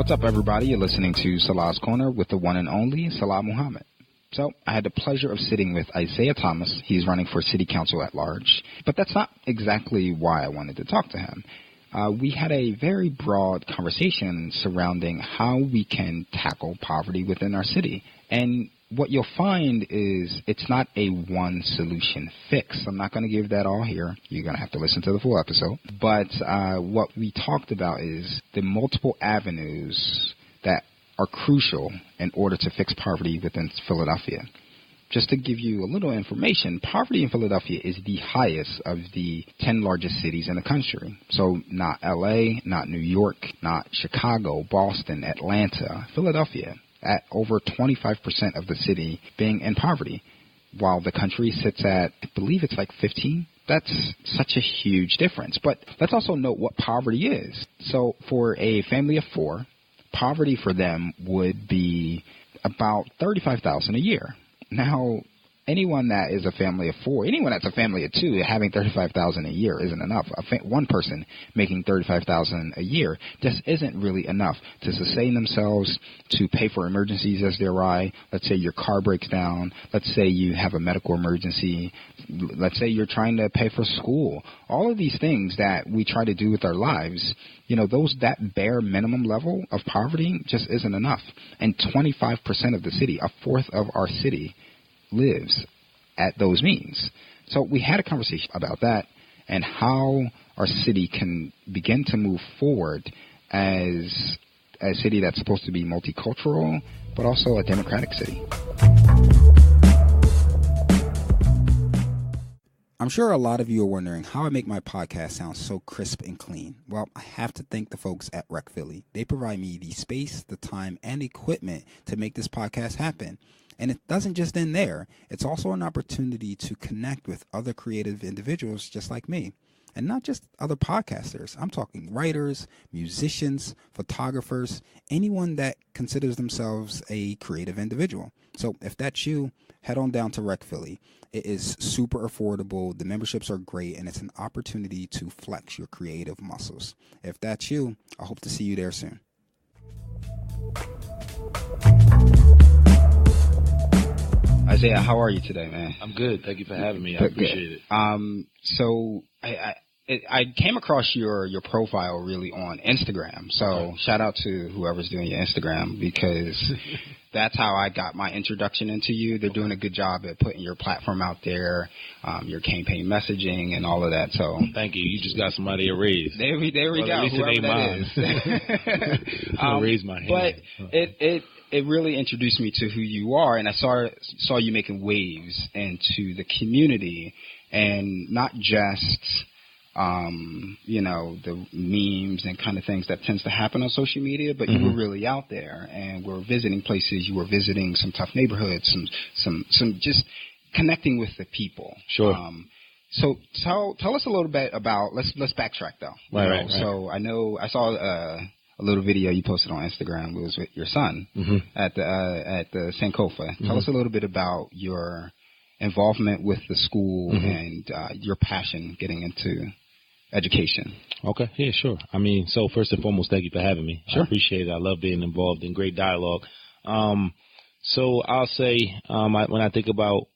What's up, everybody? You're listening to Salah's Corner with the one and only Salah Muhammad. So I had the pleasure of sitting with Isaiah Thomas. He's running for city council at large. But that's not exactly why I wanted to talk to him. We had a very broad conversation surrounding how we can tackle poverty within our city. And what you'll find is it's not a one solution fix. I'm not going to give that all here. You're going to have to listen to the full episode. But what we talked about is the multiple avenues that are crucial in order to fix poverty within Philadelphia. Just to give you a little information, poverty in Philadelphia is the highest of the 10 largest cities in the country. So not LA, not New York, not Chicago, Boston, Atlanta, Philadelphia, at over 25% of the city being in poverty, while the country sits at, I believe it's like 15. That's such a huge difference. But let's also note what poverty is. So for a family of four, poverty for them would be about $35,000 a year. Now, anyone that is a family of four, anyone that's a family of two, having $35,000 a year isn't enough. One person making $35,000 a year just isn't really enough to sustain themselves, to pay for emergencies as they arrive. Let's say your car breaks down. Let's say you have a medical emergency. Let's say you're trying to pay for school. All of these things that we try to do with our lives, that bare minimum level of poverty just isn't enough. And 25% of the city, a fourth of our city, lives at those means. So we had a conversation about that and how our city can begin to move forward as a city that's supposed to be multicultural, but also a democratic city. I'm sure a lot of you are wondering how I make my podcast sound so crisp and clean. Well, I have to thank the folks at Rec Philly. They provide me the space, the time, and equipment to make this podcast happen. And it doesn't just end there. It's also an opportunity to connect with other creative individuals just like me. And not just other podcasters. I'm talking writers, musicians, photographers, anyone that considers themselves a creative individual. So if that's you, head on down to Rec Philly. It is super affordable. The memberships are great, and it's an opportunity to flex your creative muscles. If that's you, I hope to see you there soon. Isaiah, how are you today, man? I'm good. Thank you for having me. I appreciate it. So I came across your profile really on Instagram. So shout out to whoever's doing your Instagram, because that's how I got my introduction into you. They're doing a good job at putting your platform out there, your campaign messaging and all of that. So thank you. You just got somebody a raise. There we go. At least Whoever it ain't that is. I'm gonna raise my hand. But it really introduced me to who you are, and I saw you making waves into the community, and not just the memes and kind of things that tends to happen on social media, but you were really out there and were visiting places. You were visiting some tough neighborhoods, some just connecting with the people. Sure. So tell us a little bit about, let's backtrack though. Right. So I saw a little video you posted on Instagram. It was with your son at the Sankofa. Tell us a little bit about your involvement with the school and your passion getting into education. Okay, yeah, sure. I mean, so first and foremost, thank you for having me. Sure. I appreciate it. I love being involved in great dialogue. So I'll say when I think about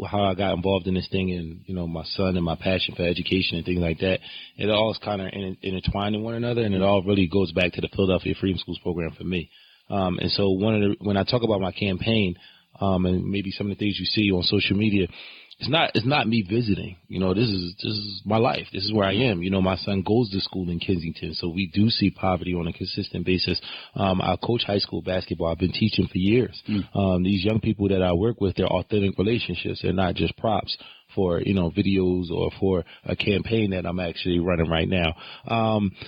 how I got involved in this thing and, my son and my passion for education and things like that, it all is kind of intertwined in one another, and it all really goes back to the Philadelphia Freedom Schools program for me. And so when I talk about my campaign, and maybe some of the things you see on social media, it's not me visiting. This is my life. This is where I am. My son goes to school in Kensington, so we do see poverty on a consistent basis. I coach high school basketball. I've been teaching for years. These young people that I work with, they're authentic relationships. They're not just props for, videos or for a campaign that I'm actually running right now.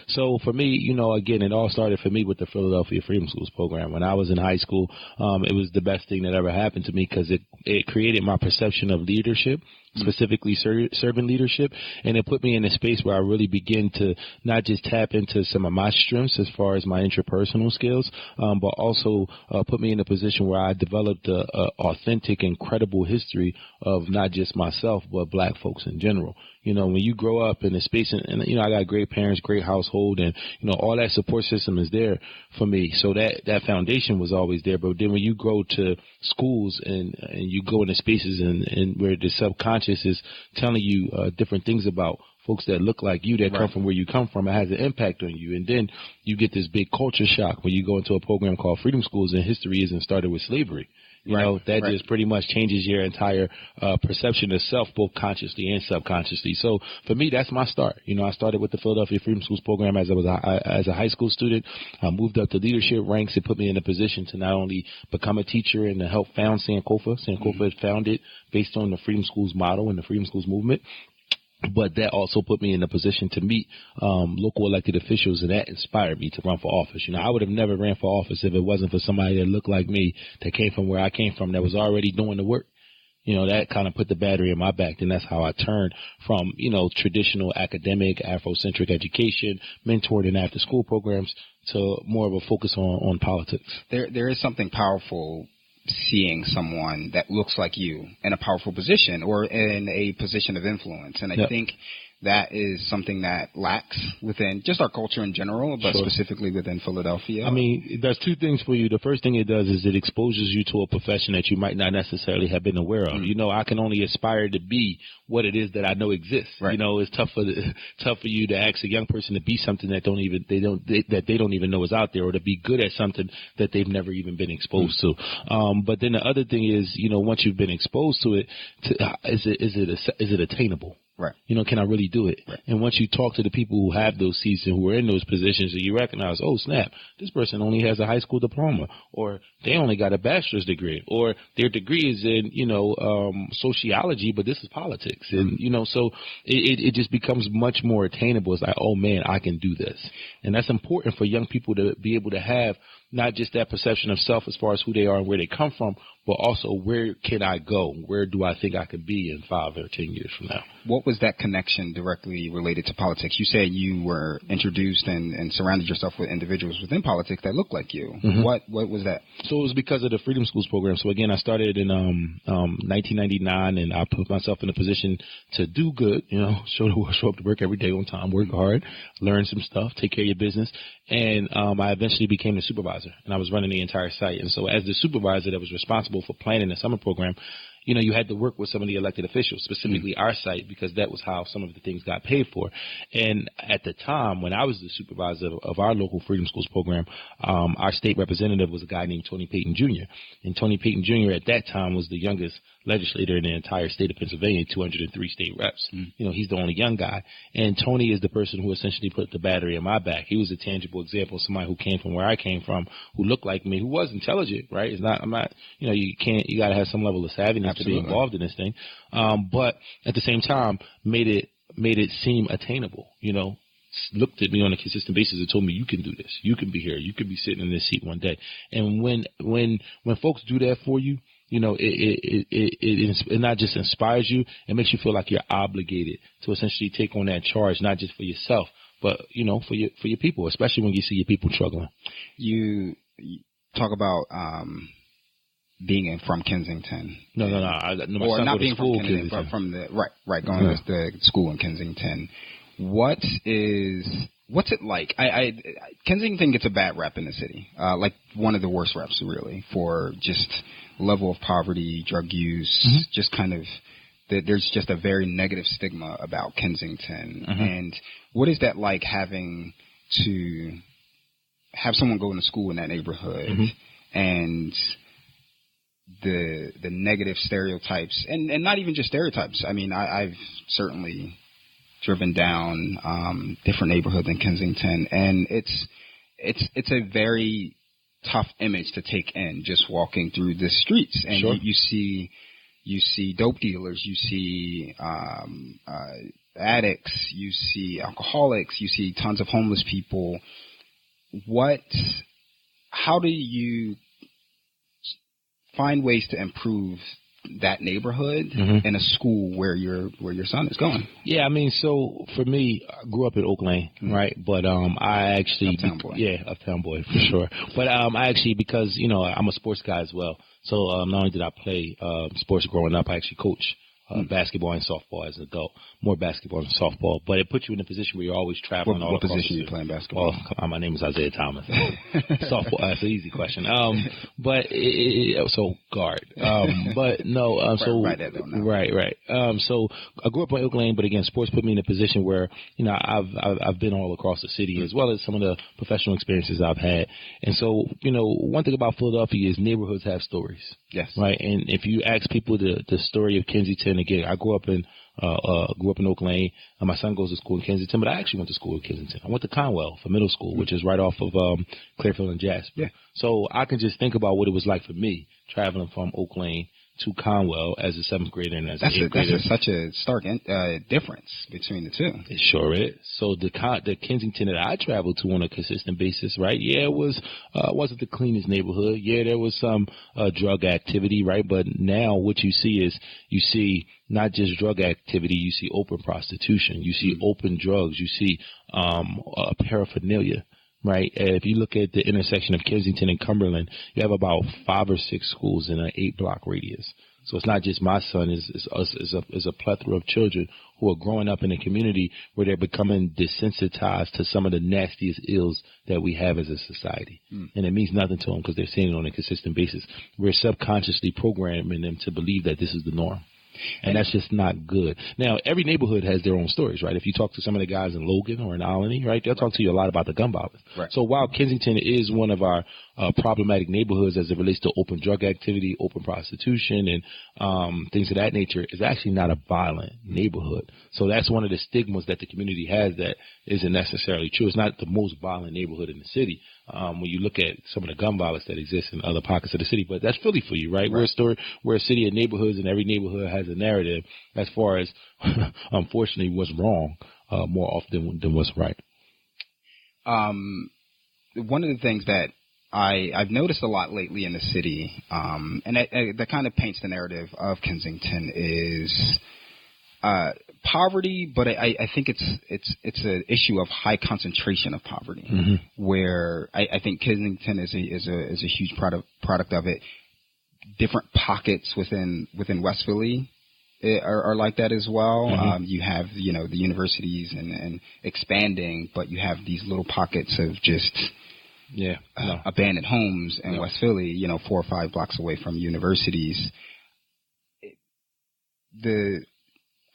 So for me, again, it all started for me with the Philadelphia Freedom Schools program. When I was in high school, it was the best thing that ever happened to me, because it created my perception of leadership, specifically servant leadership, and it put me in a space where I really begin to not just tap into some of my strengths as far as my interpersonal skills, but also put me in a position where I developed a authentic and credible history of not just myself, but black folks in general. You know, when you grow up in a space, and you know, I got great parents, great household, and you know, all that support system is there for me. So that foundation was always there. But then when you go to schools and you go into spaces and where the subconscious is telling you different things about folks that look like you, that come from where you come from, it has an impact on you. And then you get this big culture shock when you go into a program called Freedom Schools, and history isn't started with slavery. You know, that just pretty much changes your entire perception of self, both consciously and subconsciously. So for me, that's my start. You know, I started with the Philadelphia Freedom Schools program as a high school student. I moved up to leadership ranks. It put me in a position to not only become a teacher and to help found Sankofa. Sankofa is founded based on the Freedom Schools model and the Freedom Schools movement. But that also put me in a position to meet local elected officials, and that inspired me to run for office. You know, I would have never ran for office if it wasn't for somebody that looked like me, that came from where I came from, that was already doing the work. You know, that kind of put the battery in my back, and that's how I turned from, you know, traditional academic, Afrocentric education, mentored in after-school programs, to more of a focus on politics. There is something powerful seeing someone that looks like you in a powerful position or in a position of influence. And I think that is something that lacks within just our culture in general, but specifically within Philadelphia. I mean, it does two things for you. The first thing it does is it exposes you to a profession that you might not necessarily have been aware of. You know, I can only aspire to be what it is that I know exists. You know, it's tough for you to ask a young person to be something that they don't even know is out there, or to be good at something that they've never even been exposed to. But then the other thing is, you know, once you've been exposed to it, is it attainable? Right. You know, can I really do it? Right. And once you talk to the people who have those seats and who are in those positions, and you recognize, oh, snap, this person only has a high school diploma, or they only got a bachelor's degree, or their degree is in, you know, sociology, but this is politics. And, you know, so it just becomes much more attainable. It's like, oh, man, I can do this. And that's important for young people to be able to have not just that perception of self as far as who they are and where they come from, but also where can I go? Where do I think I could be in 5 or 10 years from now? What was that connection directly related to politics? You said you were introduced and surrounded yourself with individuals within politics that looked like you. What was that? So it was because of the Freedom Schools program. So again, I started in 1999, and I put myself in a position to do good, you know, show up to work every day on time, work hard, learn some stuff, take care of your business. And I eventually became the supervisor, and I was running the entire site. And so as the supervisor that was responsible for planning the summer program, you know, you had to work with some of the elected officials, specifically our site, because that was how some of the things got paid for. And at the time, when I was the supervisor of our local Freedom Schools program, our state representative was a guy named Tony Payton Jr. And Tony Payton Jr. at that time was the youngest legislator in the entire state of Pennsylvania, 203 state reps. You know, he's the only young guy. And Tony is the person who essentially put the battery in my back. He was a tangible example of somebody who came from where I came from, who looked like me, who was intelligent, right? I'm not, you know, you got to have some level of savviness to be involved in this thing. But at the same time, made it seem attainable, you know. Looked at me on a consistent basis and told me, you can do this. You can be here. You can be sitting in this seat one day. And when folks do that for you, you know, it not just inspires you, it makes you feel like you're obligated to essentially take on that charge, not just for yourself, but, you know, for your people, especially when you see your people struggling. You talk about being from Kensington. No. Or not being from Kensington, but from the going to the school in Kensington. What's it like? Kensington gets a bad rep in the city, like one of the worst reps, really, for just level of poverty, drug use, just kind of, there's just a very negative stigma about Kensington. And what is that like, having to have someone go into school in that neighborhood and the negative stereotypes, and not even just stereotypes. I mean, I've certainly driven down different neighborhoods in Kensington, and it's a very tough image to take in, just walking through the streets. And you see dope dealers, you see addicts, you see alcoholics, you see tons of homeless people. How do you find ways to improve that neighborhood in a school where your son is going? Yeah, I mean, so for me, I grew up in Oak Lane, right? But I actually uptown boy for sure. But I actually, because, you know, I'm a sports guy as well. So not only did I play sports growing up, I actually coach basketball and softball as an adult, more basketball and softball. But it puts you in a position where you're always traveling. What position are you playing basketball? Well, my name is Isaiah Thomas. Softball, that's an easy question. But so guard. But no, so right that down now. Right. So I grew up in Oak Lane, but again, sports put me in a position where I've been all across the city, as well as some of the professional experiences I've had. And so one thing about Philadelphia is neighborhoods have stories. Yes. Right. And if you ask people the story of Kensington, again, I grew up in Oak Lane. My son goes to school in Kensington, but I actually went to school in Kensington. I went to Conwell for middle school, which is right off of Clearfield and Jasper. Yeah. So I can just think about what it was like for me traveling from Oak Lane to Conwell as a 7th grader and as an 8th grader. That's such a stark difference between the two. It sure is. So the Kensington that I traveled to on a consistent basis, right? Yeah, it wasn't the cleanest neighborhood. Yeah, there was some drug activity, right? But now what you see not just drug activity, you see open prostitution, you see open drugs, you see paraphernalia. Right. If you look at the intersection of Kensington and Cumberland, you have about 5 or 6 schools in an 8-block radius. So it's not just my son; it's a plethora of children who are growing up in a community where they're becoming desensitized to some of the nastiest ills that we have as a society. And it means nothing to them because they're seeing it on a consistent basis. We're subconsciously programming them to believe that this is the norm. And that's just not good. Now, every neighborhood has their own stories, right? If you talk to some of the guys in Logan or in Alany, right, they'll talk to you a lot about the gun violence. Right. So while Kensington is one of our problematic neighborhoods as it relates to open drug activity, open prostitution, and things of that nature, it's actually not a violent neighborhood. So that's one of the stigmas that the community has that isn't necessarily true. It's not the most violent neighborhood in the city. When you look at some of the gun violence that exists in other pockets of the city, but that's Philly for you, right? We're a city of neighborhoods, and every neighborhood has a narrative as far as, unfortunately, what's wrong more often than what's right. One of the things that I've noticed a lot lately in the city, and that kind of paints the narrative of Kensington is poverty, but I think it's an issue of high concentration of poverty, where I think Kensington is a huge product of it. Different pockets within West Philly are like that as well. You have the universities and expanding, but you have these little pockets of just abandoned homes in West Philly. 4 or 5 blocks away from universities.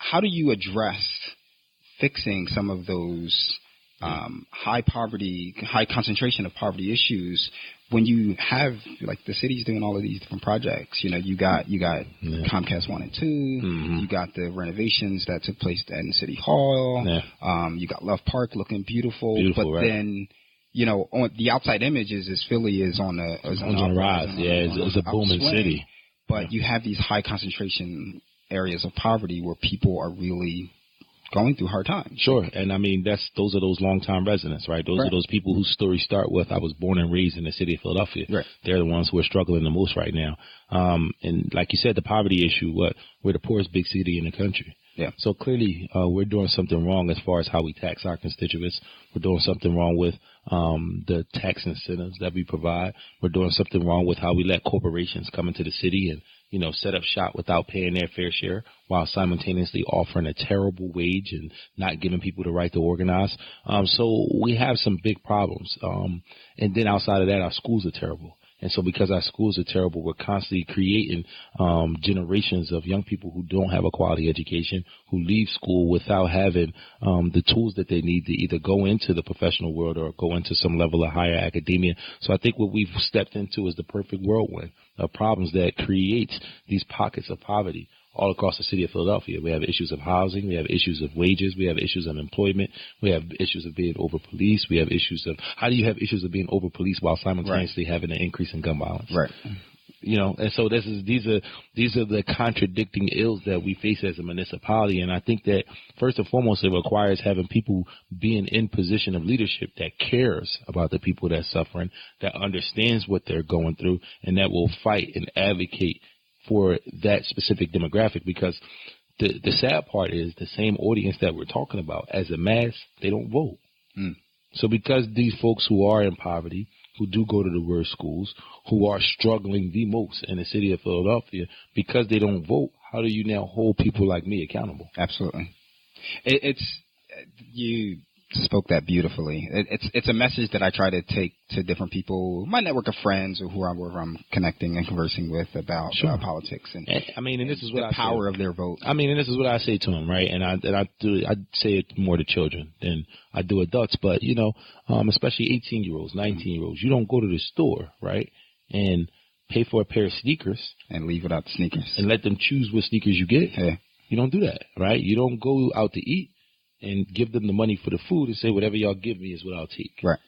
How do you address fixing some of those high concentration of poverty issues when you have, like, the city's doing all of these different projects? You got Comcast 1 and 2, you got the renovations that took place in City Hall, you got Love Park looking beautiful, but right. Then on the outside image is Philly is on a rise. It's a booming city. But you have these high concentration areas of poverty where people are really going through hard times. Sure. And I mean, those are those longtime residents, right? Those are those people whose stories start with, I was born and raised in the city of Philadelphia. Right. They're the ones who are struggling the most right now. And like you said, the poverty issue, we're the poorest big city in the country. Yeah. So clearly, we're doing something wrong as far as how we tax our constituents. We're doing something wrong with the tax incentives that we provide. We're doing something wrong with how we let corporations come into the city and set up shop without paying their fair share while simultaneously offering a terrible wage and not giving people the right to organize. So we have some big problems. And then outside of that, our schools are terrible. And so because our schools are terrible, we're constantly creating generations of young people who don't have a quality education, who leave school without having the tools that they need to either go into the professional world or go into some level of higher academia. So I think what we've stepped into is the perfect whirlwind of problems that creates these pockets of poverty all across the city of Philadelphia. We have issues of housing. We have issues of wages. We have issues of employment. We have issues of being over-policed. We have issues of how do you have issues of being over-policed while simultaneously having an increase in gun violence? Right. And so these are the contradicting ills that we face as a municipality. And I think that first and foremost, it requires having people being in position of leadership that cares about the people that's suffering, that understands what they're going through, and that will fight and advocate for that specific demographic, because the sad part is the same audience that we're talking about as a mass, they don't vote. So because these folks who are in poverty, who do go to the worst schools, who are struggling the most in the city of Philadelphia, because they don't vote, how do you now hold people like me accountable? Absolutely. You spoke that beautifully. It's a message that I try to take to different people, my network of friends, or who I'm connecting and conversing with about politics and this is what the power of their vote. And this is what I say to them, right? And I say it more to children than I do adults, but especially 18-year-olds, 19-year-olds, you don't go to the store, right, and pay for a pair of sneakers and leave without the sneakers and let them choose what sneakers you get. Yeah. You don't do that, right? You don't go out to eat and give them the money for the food and say, whatever y'all give me is what I'll take. Right.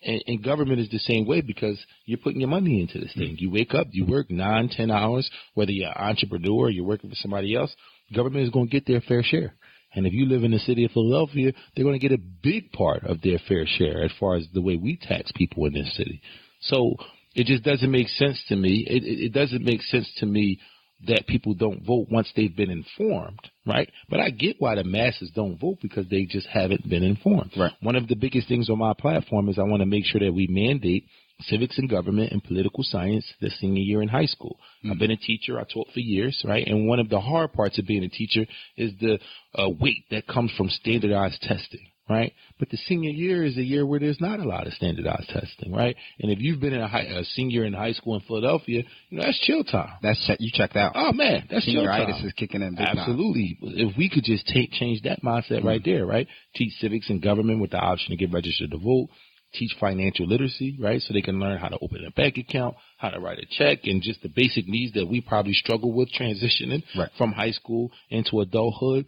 And government is the same way, because you're putting your money into this thing. You wake up, you work 9-10 hours, whether you're an entrepreneur or you're working for somebody else, government is going to get their fair share. And if you live in the city of Philadelphia, they're going to get a big part of their fair share as far as the way we tax people in this city. So it just doesn't make sense to me. It doesn't make sense to me that people don't vote once they've been informed, right? But I get why the masses don't vote, because they just haven't been informed. Right. One of the biggest things on my platform is I want to make sure that we mandate civics and government and political science the senior year in high school. I've been a teacher. I taught for years, right? And one of the hard parts of being a teacher is the weight that comes from standardized testing, right? But the senior year is a year where there's not a lot of standardized testing, right? And if you've been in a senior in high school in Philadelphia, that's chill time. You checked out. Oh, man, that's chill time. Senioritis is kicking in big time. Absolutely. If we could just change that mindset right there, right? Teach civics and government with the option to get registered to vote. Teach financial literacy, right? So they can learn how to open a bank account, how to write a check, and just the basic needs that we probably struggle with transitioning from high school into adulthood.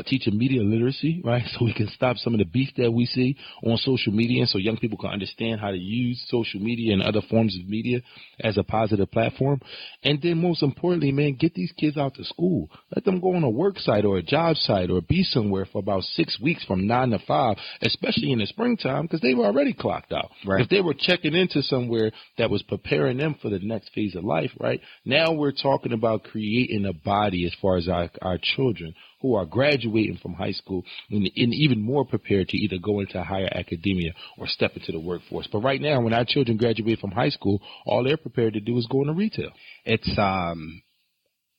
Teaching media literacy, right? So we can stop some of the beef that we see on social media, and so young people can understand how to use social media and other forms of media as a positive platform. And then most importantly, man, get these kids out to school. Let them go on a work site or a job site or be somewhere for about 6 weeks from 9 to 5, especially in the springtime, because they've already clocked out. Right. If they were checking into somewhere that was preparing them for the next phase of life, right? Now we're talking about creating a body as far as our children who are graduating from high school and even more prepared to either go into higher academia or step into the workforce. But right now, when our children graduate from high school, all they're prepared to do is go into retail. It's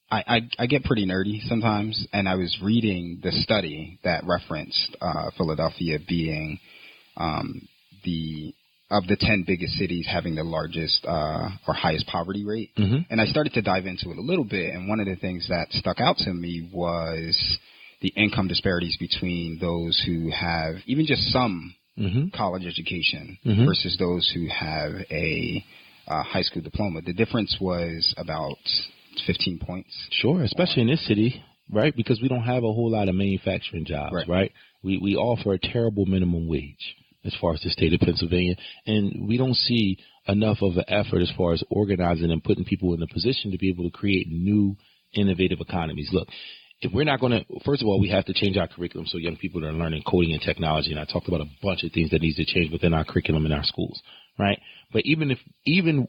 I get pretty nerdy sometimes, and I was reading the study that referenced Philadelphia being of the 10 biggest cities having the largest or highest poverty rate. Mm-hmm. And I started to dive into it a little bit, and one of the things that stuck out to me was the income disparities between those who have even just some college education versus those who have a high school diploma. The difference was about 15 points. Sure, especially in this city, right? Because we don't have a whole lot of manufacturing jobs, right? We offer a terrible minimum wage as far as the state of Pennsylvania, and we don't see enough of an effort as far as organizing and putting people in a position to be able to create new, innovative economies. Look, if we're not going to, first of all, we have to change our curriculum so young people are learning coding and technology, and I talked about a bunch of things that needs to change within our curriculum in our schools, right? But even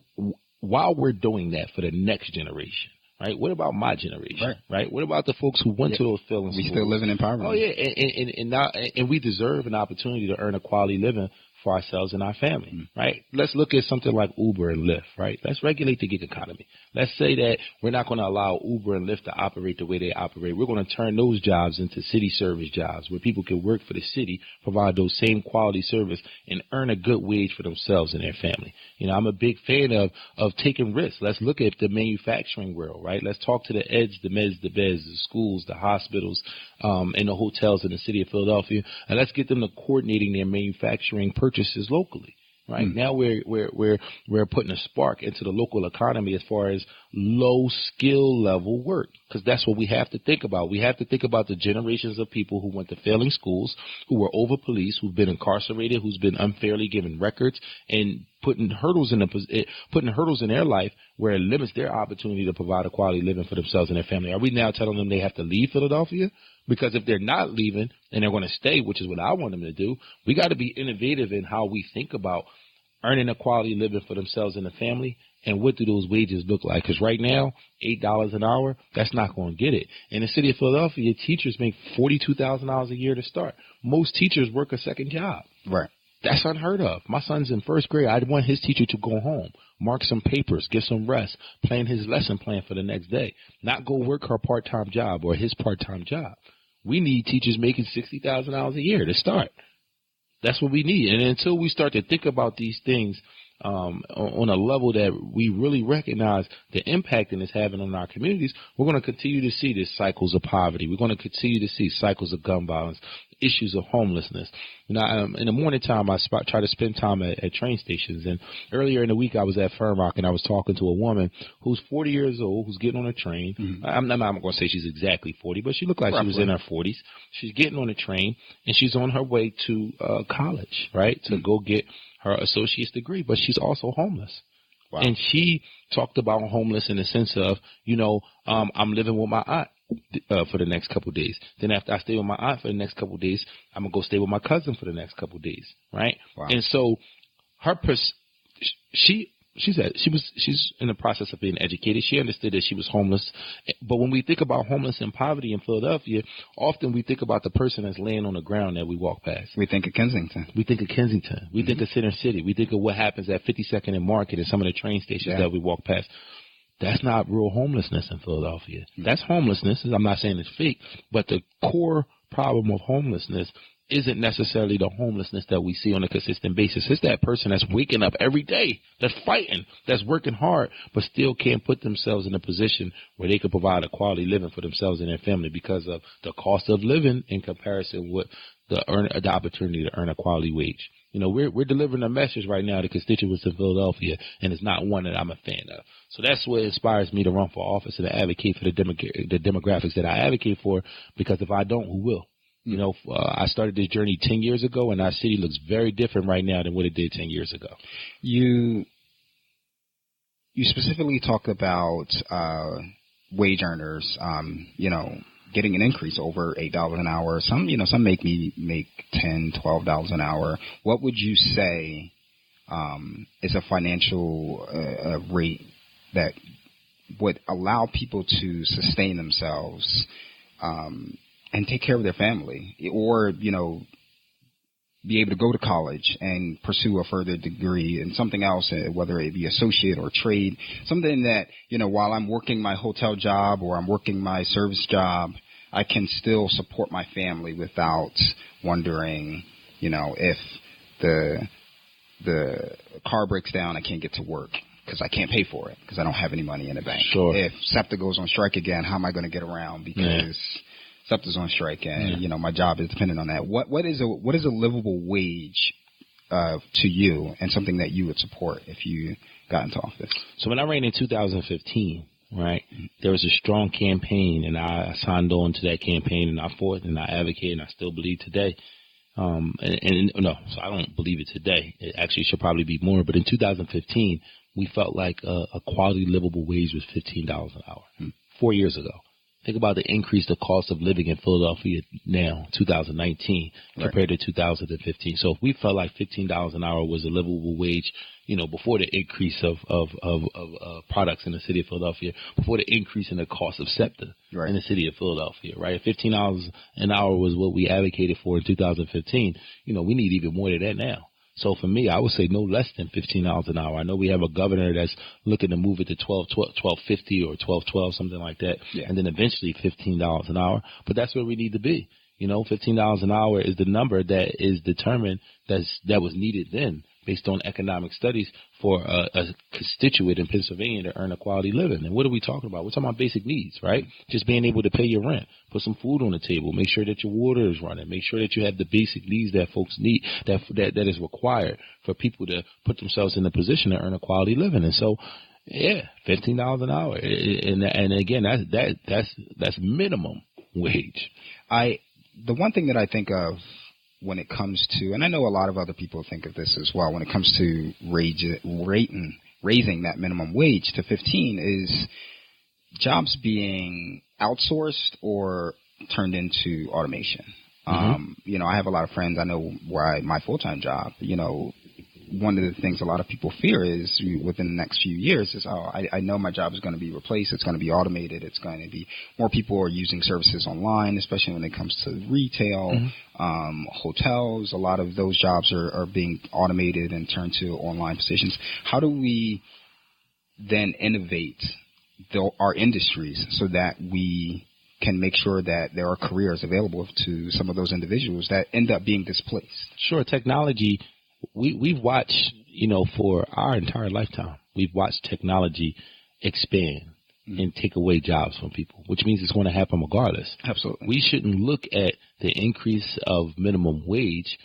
while we're doing that for the next generation, right? What about my generation, right? What about the folks who went to those failing schools? We still living in poverty. Oh, yeah, and we deserve an opportunity to earn a quality living for ourselves and our family, right? Let's look at something like Uber and Lyft, right? Let's regulate the gig economy. Let's say that we're not going to allow Uber and Lyft to operate the way they operate. We're going to turn those jobs into city service jobs where people can work for the city, provide those same quality service, and earn a good wage for themselves and their family. You know, I'm a big fan of taking risks. Let's look at the manufacturing world, right? Let's talk to the eds, the meds, the beds, the schools, the hospitals, and the hotels in the city of Philadelphia, and let's get them to coordinating their manufacturing purchases locally. Right now, we're putting a spark into the local economy as far as low skill level work, because that's what we have to think about. We have to think about the generations of people who went to failing schools, who were over policed, who've been incarcerated, who's been unfairly given records, and putting hurdles in their life where it limits their opportunity to provide a quality living for themselves and their family. Are we now telling them they have to leave Philadelphia? Because if they're not leaving and they're going to stay, which is what I want them to do, we got to be innovative in how we think about earning a quality living for themselves and the family, and what do those wages look like? Because right now, $8 an hour, that's not going to get it. In the city of Philadelphia, teachers make $42,000 a year to start. Most teachers work a second job. Right. That's unheard of. My son's in first grade. I'd want his teacher to go home, mark some papers, get some rest, plan his lesson plan for the next day, not go work her part-time job or his part-time job. We need teachers making $60,000 a year to start. That's what we need. And until we start to think about these things on a level that we really recognize the impact it is having on our communities, we're going to continue to see these cycles of poverty. We're going to continue to see cycles of gun violence, issues of homelessness. In the morning time, I try to spend time at train stations. And earlier in the week, I was at Fern Rock, and I was talking to a woman who's 40 years old, who's getting on a train. Mm-hmm. I'm not going to say she's exactly 40, but she looked like she was in her 40s. She's getting on a train, and she's on her way to college, right, to go get her associate's degree, but she's also homeless. Wow. And she talked about homeless in the sense of, I'm living with my aunt for the next couple of days. Then after I stay with my aunt for the next couple of days, I'm going to go stay with my cousin for the next couple of days, right? Wow. And so she said she's in the process of being educated. She understood that she was homeless. But when we think about homeless and poverty in Philadelphia, often we think about the person that's laying on the ground that we walk past. We think of Kensington. We think of Center City. We think of what happens at 52nd and Market and some of the train stations that we walk past. That's not real homelessness in Philadelphia. Mm-hmm. That's homelessness. I'm not saying it's fake, but the core problem of homelessness isn't necessarily the homelessness that we see on a consistent basis. It's that person that's waking up every day, that's fighting, that's working hard, but still can't put themselves in a position where they can provide a quality living for themselves and their family because of the cost of living in comparison with the opportunity to earn a quality wage. We're delivering a message right now to constituents in Philadelphia, and it's not one that I'm a fan of. So that's what inspires me to run for office and to advocate for the demographics that I advocate for, because if I don't, who will? I started this journey 10 years ago, and our city looks very different right now than what it did 10 years ago. You specifically talked about wage earners, getting an increase over $8 an hour. Some make $10, $12 an hour. What would you say is a financial rate that would allow people to sustain themselves and take care of their family, or, be able to go to college and pursue a further degree in something else, whether it be associate or trade, something that, while I'm working my hotel job or I'm working my service job, I can still support my family without wondering, if the car breaks down, I can't get to work because I can't pay for it because I don't have any money in the bank. Sure. If SEPTA goes on strike again, how am I going to get around because SEPTA's on strike, and my job is dependent on that. What is a livable wage to you, and something that you would support if you got into office? So when I ran in 2015, right, there was a strong campaign, and I signed on to that campaign, and I fought and I advocated, and I still believe today. So I don't believe it today. It actually should probably be more. But in 2015, we felt like a quality livable wage was $15 an hour. 4 years ago. Think about the increase the cost of living in Philadelphia now, 2019, compared to 2015. So if we felt like $15 an hour was a livable wage, before the increase of products in the city of Philadelphia, before the increase in the cost of SEPTA in the city of Philadelphia, right? $15 an hour was what we advocated for in 2015. We need even more than that now. So for me, I would say no less than $15 an hour. I know we have a governor that's looking to move it to $12.50 or $12.12, something like that, and then eventually $15 an hour. But that's where we need to be. $15 an hour is the number that is determined that was needed then, based on economic studies, for a constituent in Pennsylvania to earn a quality living. And what are we talking about? We're talking about basic needs, right? Just being able to pay your rent, put some food on the table, make sure that your water is running, make sure that you have the basic needs that folks need, that is required for people to put themselves in a position to earn a quality living. And so, $15 an hour. And again, that's minimum wage. The one thing that I think of when it comes to, and I know a lot of other people think of this as well, when it comes to raising that minimum wage to 15 is jobs being outsourced or turned into automation. I have a lot of friends. I know where my full-time job, one of the things a lot of people fear is within the next few years is, I know my job is going to be replaced. It's going to be automated. It's going to be more people are using services online, especially when it comes to retail, hotels. A lot of those jobs are being automated and turned to online positions. How do we then innovate our industries so that we can make sure that there are careers available to some of those individuals that end up being displaced? Sure. Technology, we've watched, for our entire lifetime, we've watched technology expand and take away jobs from people, which means it's going to happen regardless. Absolutely. We shouldn't look at the increase of minimum wage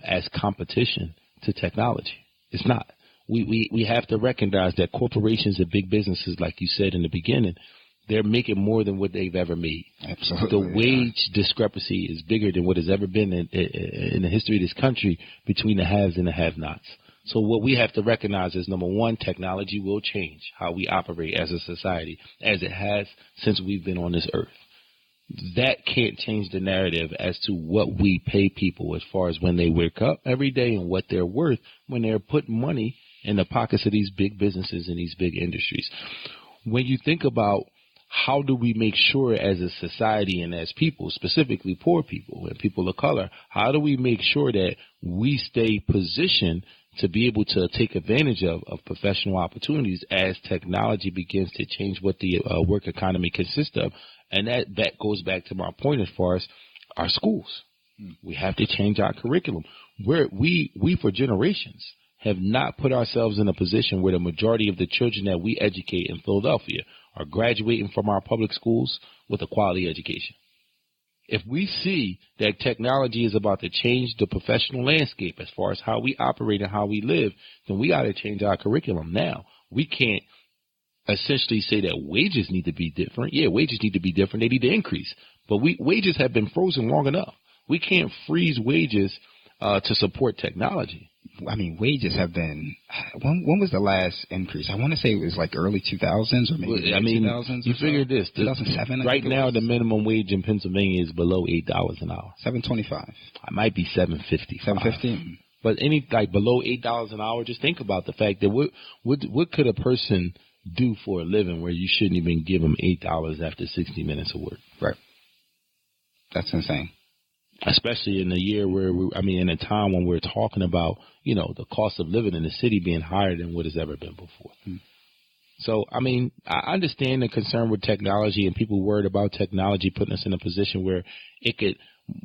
as competition to technology. It's not. We have to recognize that corporations and big businesses, like you said in the beginning, they're making more than what they've ever made. Absolutely. The wage discrepancy is bigger than what has ever been in the history of this country between the haves and the have-nots. So what we have to recognize is, number one, technology will change how we operate as a society, as it has since we've been on this earth. That can't change the narrative as to what we pay people as far as when they wake up every day and what they're worth when they're putting money in the pockets of these big businesses and these big industries. When you think about how do we make sure as a society and as people, specifically poor people and people of color, how do we make sure that we stay positioned to be able to take advantage of professional opportunities as technology begins to change what the work economy consists of? And that goes back to my point as far as our schools. We have to change our curriculum. We for generations have not put ourselves in a position where the majority of the children that we educate in Philadelphia are graduating from our public schools with a quality education. If we see that technology is about to change the professional landscape as far as how we operate and how we live, then we got to change our curriculum now. We can't essentially say that wages need to be different. Yeah, wages need to be different. They need to increase. But wages have been frozen long enough. We can't freeze wages to support technology. I mean, wages have been. When was the last increase? I want to say it was like early 2000s or maybe 2000s. You figure this. 2007. Right now, the minimum wage in Pennsylvania is below $8 an hour. $7.25. It might be $7.50. $7.50. But below $8 an hour, just think about the fact that what could a person do for a living where you shouldn't even give them $8 after 60 minutes of work? Right. That's insane. Especially in a year where, in a time when we're talking about, the cost of living in the city being higher than what has ever been before. So, I understand the concern with technology and people worried about technology putting us in a position where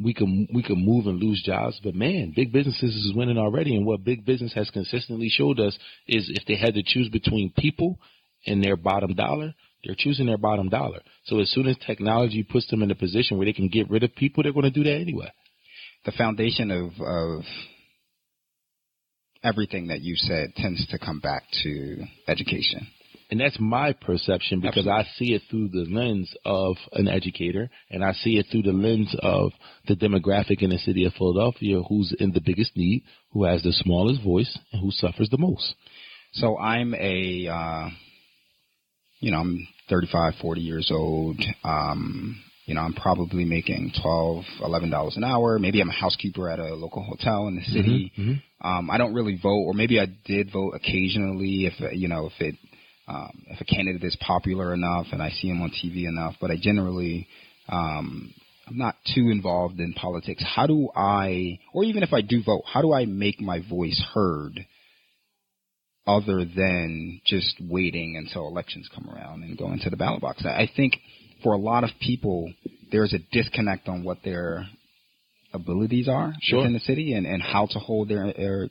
we can move and lose jobs. But man, big businesses is winning already. And what big business has consistently showed us is if they had to choose between people and their bottom dollar, they're choosing their bottom dollar. So as soon as technology puts them in a position where they can get rid of people, they're going to do that anyway. The foundation of everything that you said tends to come back to education. And that's my perception because Absolutely. I see it through the lens of an educator, and I see it through the lens of the demographic in the city of Philadelphia who's in the biggest need, who has the smallest voice, and who suffers the most. So I'm I'm 35, 40 years old. I'm probably making $12, $11 an hour. Maybe I'm a housekeeper at a local hotel in the city. I don't really vote, or maybe I did vote occasionally if a candidate is popular enough and I see him on TV enough. But I generally, I'm not too involved in politics. How do I, or even if I do vote, how do I make my voice heard other than just waiting until elections come around and go into the ballot box? I think for a lot of people, there's a disconnect on what their abilities are within the city and how to hold their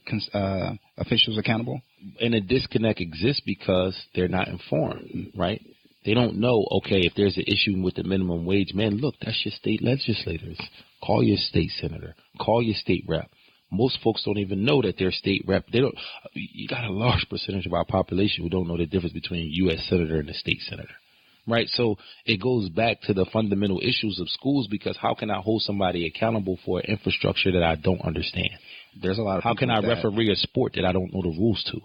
officials accountable. And a disconnect exists because they're not informed, right? They don't know, okay, if there's an issue with the minimum wage, man, look, that's your state legislators. Call your state senator. Call your state rep. Most folks don't even know that their state rep, you got a large percentage of our population who don't know the difference between a U.S. senator and a state senator, right? So it goes back to the fundamental issues of schools because how can I hold somebody accountable for an infrastructure that I don't understand? There's a lot of How can I referee a sport that I don't know the rules to?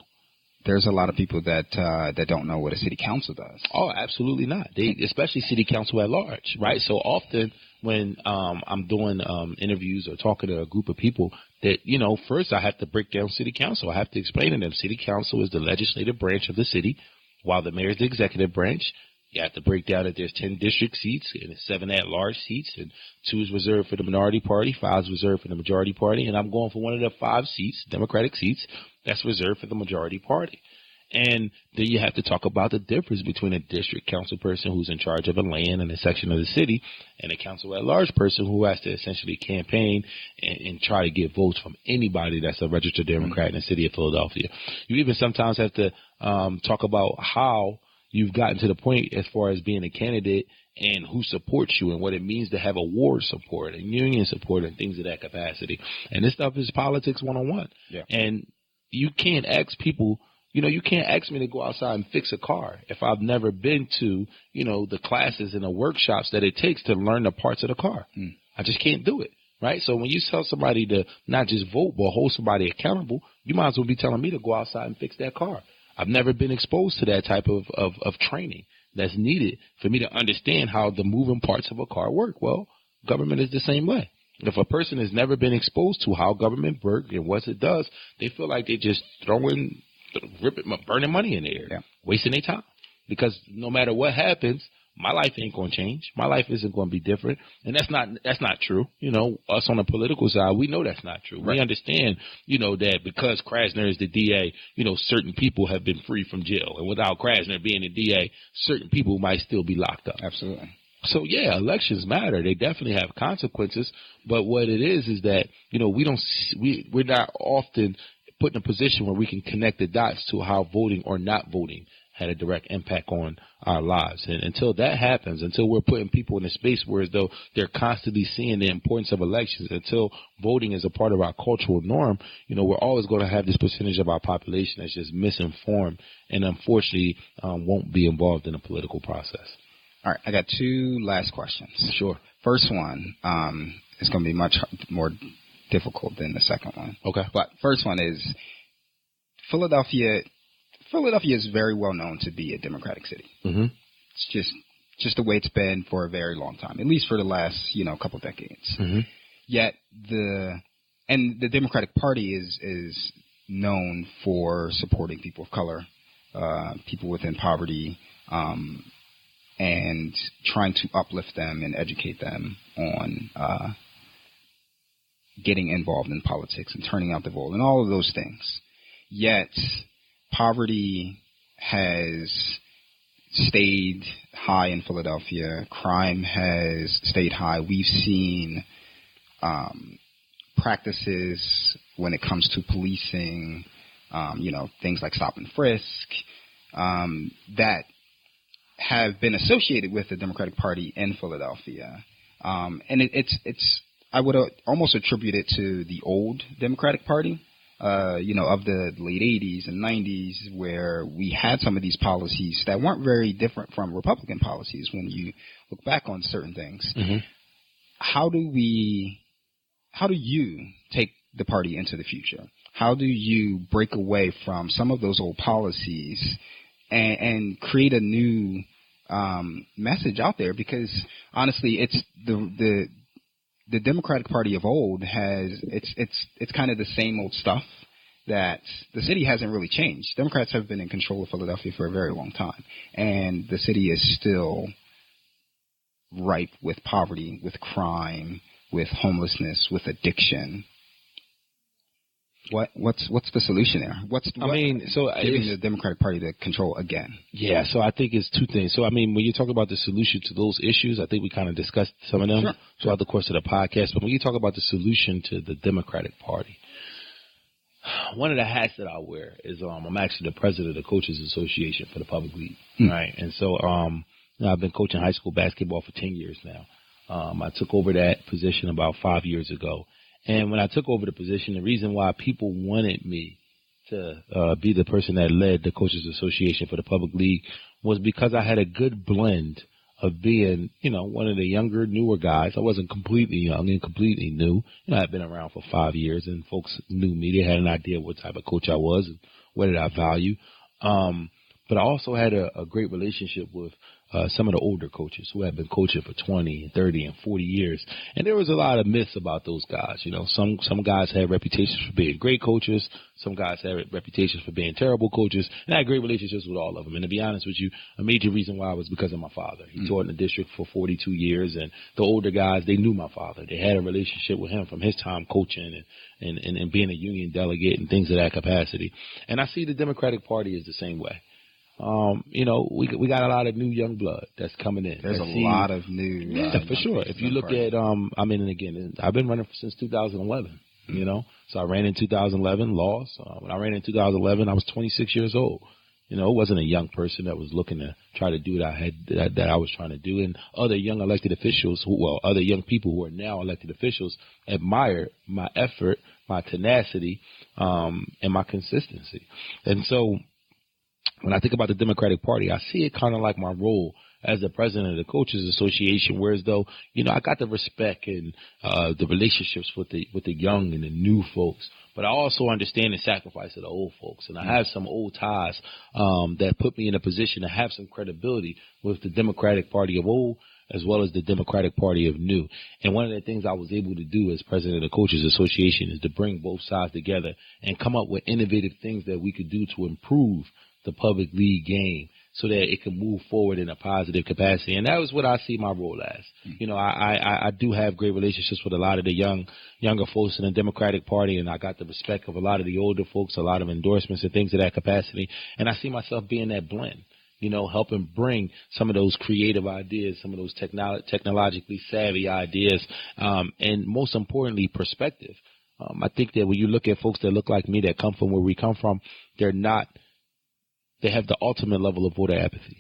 There's a lot of people that don't know what a city council does. Oh, absolutely not. Especially city council at large, right? So often when I'm doing interviews or talking to a group of people that, first I have to break down city council. I have to explain to them city council is the legislative branch of the city, while the mayor is the executive branch. You have to break down that there's 10 district seats and 7 at-large seats, and 2 is reserved for the minority party, 5 is reserved for the majority party, and I'm going for one of the 5 seats, Democratic seats, that's reserved for the majority party. And then you have to talk about the difference between a district council person who's in charge of a land and a section of the city and a council at large person who has to essentially campaign and try to get votes from anybody that's a registered Democrat in the city of Philadelphia. You even sometimes have to talk about how you've gotten to the point as far as being a candidate and who supports you and what it means to have a ward support and union support and things of that capacity. And this stuff is politics 101. Yeah. And you can't ask people, you can't ask me to go outside and fix a car if I've never been to, the classes and the workshops that it takes to learn the parts of the car. I just can't do it. Right. So when you tell somebody to not just vote, but hold somebody accountable, you might as well be telling me to go outside and fix that car. I've never been exposed to that type of training that's needed for me to understand how the moving parts of a car work. Well, government is the same way. If a person has never been exposed to how government works and what it does, they feel like they're just burning money in the air, wasting their time. Because no matter what happens, my life ain't going to change. My life isn't going to be different. And that's not true. Us on the political side, we know that's not true. Right. We understand, that because Krasner is the DA, certain people have been free from jail. And without Krasner being the DA, certain people might still be locked up. Absolutely. So, yeah, elections matter. They definitely have consequences. But what it is that, we're not often put in a position where we can connect the dots to how voting or not voting had a direct impact on our lives. And until that happens, until we're putting people in a space where as though they're constantly seeing the importance of elections, until voting is a part of our cultural norm, we're always going to have this percentage of our population that's just misinformed and unfortunately won't be involved in the political process. All right. I got 2 last questions. Sure. First one is going to be much more difficult than the second one. Okay. But first one is Philadelphia is very well known to be a Democratic city. Mm-hmm. It's just the way it's been for a very long time, at least for the last, couple decades. Mm-hmm. Yet the Democratic Party is known for supporting people of color, people within poverty, and trying to uplift them and educate them on getting involved in politics and turning out the vote and all of those things. Yet poverty has stayed high in Philadelphia. Crime has stayed high. We've seen practices when it comes to policing, things like stop and frisk, that have been associated with the Democratic Party in Philadelphia. And it's I would almost attribute it to the old Democratic Party. Of the late 80s and 90s, where we had some of these policies that weren't very different from Republican policies when you look back on certain things. Mm-hmm. How do you take the party into the future? How do you break away from some of those old policies and create a new message out there? Because honestly, it's the Democratic Party of old it's kind of the same old stuff that the city hasn't really changed. Democrats have been in control of Philadelphia for a very long time, and the city is still ripe with poverty, with crime, with homelessness, with addiction. What's the solution there? Giving the Democratic Party the control again? Yeah, so I think it's 2 things. So, when you talk about the solution to those issues, I think we kind of discussed some of them throughout the course of the podcast. But when you talk about the solution to the Democratic Party, one of the hats that I wear is I'm actually the president of the Coaches Association for the Public League, right? And so I've been coaching high school basketball for 10 years now. I took over that position about 5 years ago. And when I took over the position, the reason why people wanted me to be the person that led the Coaches Association for the Public League was because I had a good blend of being, one of the younger, newer guys. I wasn't completely young and completely new. I'd been around for 5 years, and folks knew me. They had an idea what type of coach I was and what did I value. But I also had a great relationship with some of the older coaches who have been coaching for 20, 30, and 40 years. And there was a lot of myths about those guys. You know, some guys had reputations for being great coaches. Some guys had reputations for being terrible coaches. And I had great relationships with all of them. And to be honest with you, a major reason why was because of my father. He taught in the district for 42 years. And the older guys, they knew my father. They had a relationship with him from his time coaching and being a union delegate and things of that capacity. And I see the Democratic Party is the same way. You know, we got a lot of new young blood that's coming in. There's a lot of new. Yeah, for sure. If you look at, I mean, and again, I've been running since 2011, you know, so I ran in 2011, lost. When I ran in 2011, I was 26 years old. You know, it wasn't a young person that was looking to try to do that I was trying to do. And other young elected officials, other young people who are now elected officials admire my effort, my tenacity, and my consistency. And so, when I think about the Democratic Party, I see it kind of like my role as the president of the Coaches Association, whereas though, you know, I got the respect and the relationships with the young and the new folks, but I also understand the sacrifice of the old folks. And I have some old ties that put me in a position to have some credibility with the Democratic Party of old as well as the Democratic Party of new. And one of the things I was able to do as president of the Coaches Association is to bring both sides together and come up with innovative things that we could do to improve the public league game so that it can move forward in a positive capacity. And that was what I see my role as. You know, I do have great relationships with a lot of the younger folks in the Democratic Party, and I got the respect of a lot of the older folks, a lot of endorsements and things of that capacity. And I see myself being that blend, you know, helping bring some of those creative ideas, some of those technologically savvy ideas, and most importantly, perspective. I think that when you look at folks that look like me that come from where we come from, they have the ultimate level of voter apathy.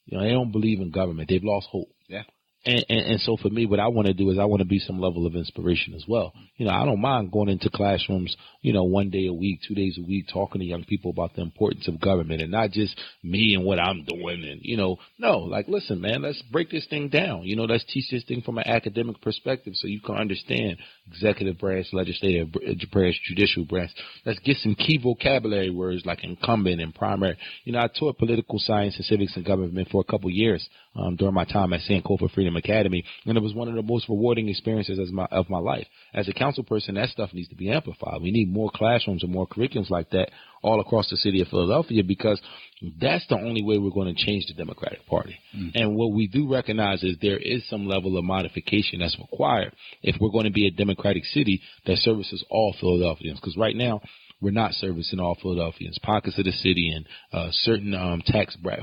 You know, they don't believe in government. They've lost hope. Yeah. And so for me, what I want to do is I want to be some level of inspiration as well. You know, I don't mind going into classrooms, you know, 1 day a week, 2 days a week, talking to young people about the importance of government and not just me and what I'm doing. And, you know, no, like, listen, man, let's break this thing down. You know, let's teach this thing from an academic perspective so you can understand executive branch, legislative branch, judicial branch. Let's get some key vocabulary words like incumbent and primary. You know, I taught political science and civics and government for a couple years during my time at Sankofa Freedom Academy, and it was one of the most rewarding experiences of my life. As a council person, that stuff needs to be amplified. We need more classrooms and more curriculums like that all across the city of Philadelphia, because that's the only way we're going to change the Democratic Party. And what we do recognize is there is some level of modification that's required if we're going to be a democratic city that services all Philadelphians, because right now we're not servicing all Philadelphians. Pockets of the city and certain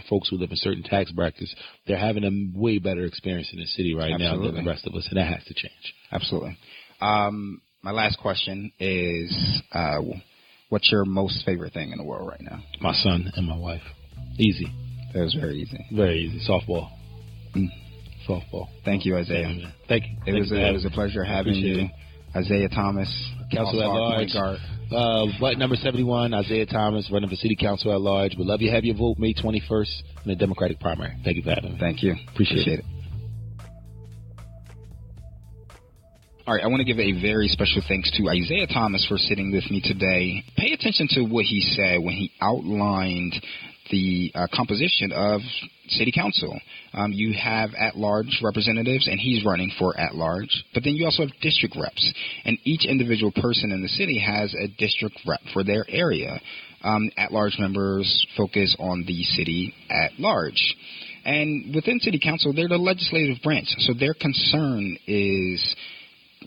folks who live in certain tax brackets, they're having a way better experience in the city right now than the rest of us, and that has to change. Absolutely. My last question is, what's your most favorite thing in the world right now? My son and my wife. Easy. That was very easy. Very easy. Softball. Softball. Thank you, Isaiah. Yeah, thank you. It was a pleasure having you. Isaiah Thomas, Council at Large. Button number 71, Isaiah Thomas, running for City Council at Large. We'd love you to have your vote May 21st in the Democratic primary. Thank you for having me. Thank you. Appreciate it. All right, I want to give a very special thanks to Isaiah Thomas for sitting with me today. Pay attention to what he said when he outlined the composition of City Council. You have at-large representatives, and he's running for at-large. But then you also have district reps, and each individual person in the city has a district rep for their area. At-large members focus on the city at large. And within City Council, they're the legislative branch, so their concern is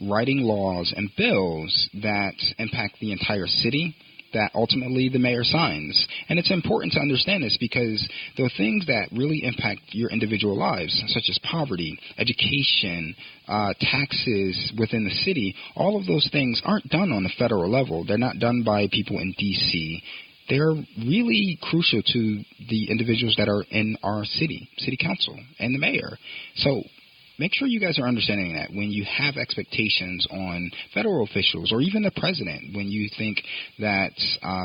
writing laws and bills that impact the entire city that ultimately the mayor signs. And it's important to understand this because the things that really impact your individual lives, such as poverty, education, taxes within the city, all of those things aren't done on the federal level. They're not done by people in D.C. They're really crucial to the individuals that are in our city council, and the mayor. So make sure you guys are understanding that when you have expectations on federal officials or even the president, when you think that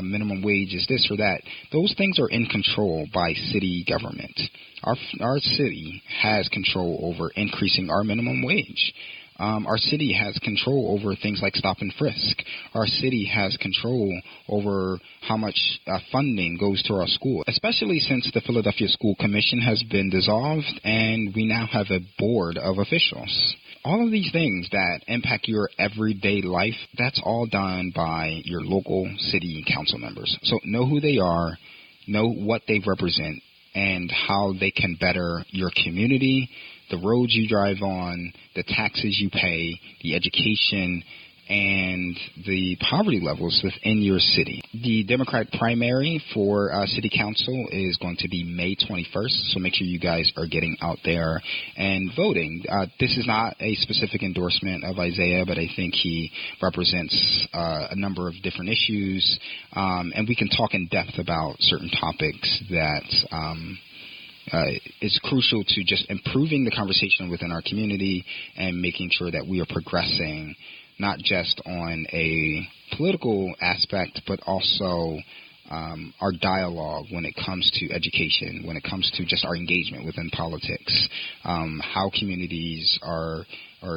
minimum wage is this or that, those things are in control by city government. Our city has control over increasing our minimum wage. Our city has control over things like stop and frisk. Our city has control over how much funding goes to our school, especially since the Philadelphia School Commission has been dissolved and we now have a board of officials. All of these things that impact your everyday life, that's all done by your local city council members. So know who they are, know what they represent, and how they can better your community, the roads you drive on, the taxes you pay, the education, and the poverty levels within your city. The Democratic primary for City Council is going to be May 21st, so make sure you guys are getting out there and voting. This is not a specific endorsement of Isaiah, but I think he represents a number of different issues, and we can talk in depth about certain topics that is crucial to just improving the conversation within our community and making sure that we are progressing not just on a political aspect, but also our dialogue when it comes to education, when it comes to just our engagement within politics, how communities are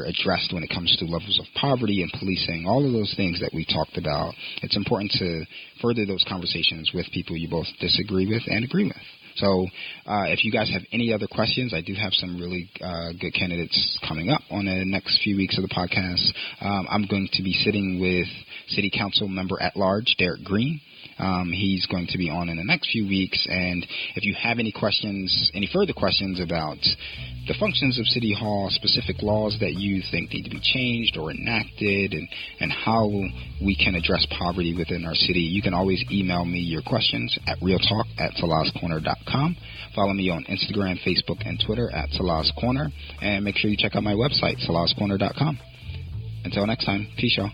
addressed when it comes to levels of poverty and policing, all of those things that we talked about. It's important to further those conversations with people you both disagree with and agree with. So if you guys have any other questions, I do have some really good candidates coming up on the next few weeks of the podcast. I'm going to be sitting with City Council member at large, Derek Green. He's going to be on in the next few weeks. And if you have any questions, any further questions about the functions of City Hall, specific laws that you think need to be changed or enacted, and how we can address poverty within our city, you can always email me your questions at realtalk@salazcorner.com. Follow me on Instagram, Facebook, and Twitter at Salaz Corner. And make sure you check out my website, salazcorner.com. Until next time, peace, y'all.